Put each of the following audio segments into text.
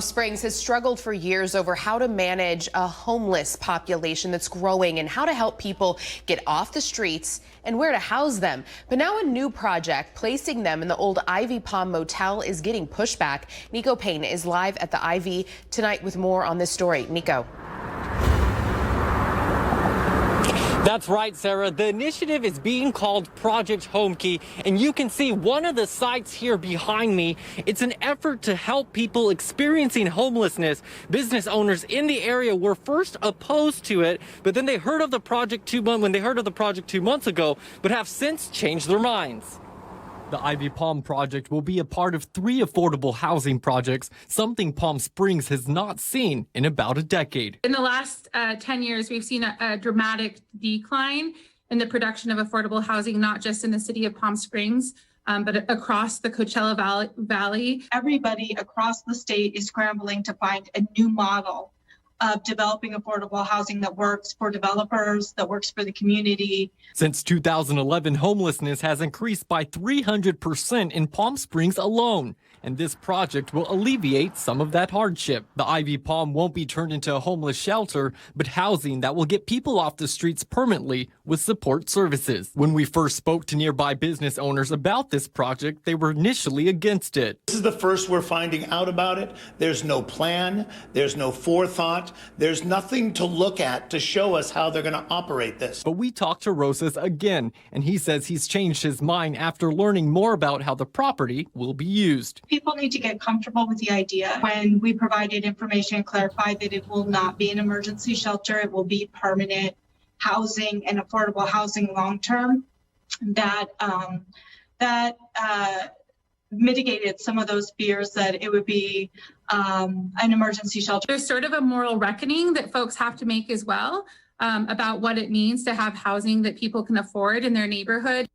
Springs has struggled for years over how to manage a homeless population that's growing and how to help people get off the streets and where to house them. But now a new project placing them in the old NBC Palm Motel is getting pushback. Nico Payne is live at the Ivy tonight with more on this story. Nico. That's right, Sarah. The initiative is being called Project Home Key, and you can see one of the sites here behind me. It's an effort to help people experiencing homelessness. Business owners in the area were first opposed to it, but then they heard of the project 2 months ago, but have since changed their minds. The Ivy Palm project will be a part of 3 affordable housing projects, something Palm Springs has not seen in about a decade. In the last 10 years, we've seen a dramatic decline in the production of affordable housing, not just in the city of Palm Springs, but across the Coachella Valley. Everybody across the state is scrambling to find a new model of developing affordable housing that works for developers, that works for the community. Since 2011, homelessness has increased by 300% in Palm Springs alone, and this project will alleviate some of that hardship. The Ivy Palm won't be turned into a homeless shelter, but housing that will get people off the streets permanently with support services. When we first spoke to nearby business owners about this project, they were initially against it. This is the first we're finding out about it. There's no plan, there's no forethought. There's nothing to look at to show us how they're going to operate this. But we talked to Rosas again, and he says he's changed his mind after learning more about how the property will be used. People need to get comfortable with the idea. When we provided information and clarified that it will not be an emergency shelter, it will be permanent housing and affordable housing long-term, that mitigated some of those fears that it would be an emergency shelter. There's sort of a moral reckoning that folks have to make as well about what it means to have housing that people can afford in their neighborhood.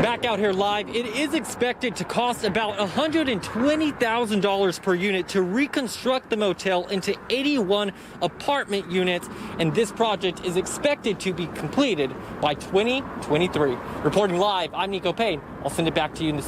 Back out here live, it is expected to cost about $120,000 per unit to reconstruct the motel into 81 apartment units, and this project is expected to be completed by 2023. Reporting live, I'm Nico Payne. I'll send it back to you in the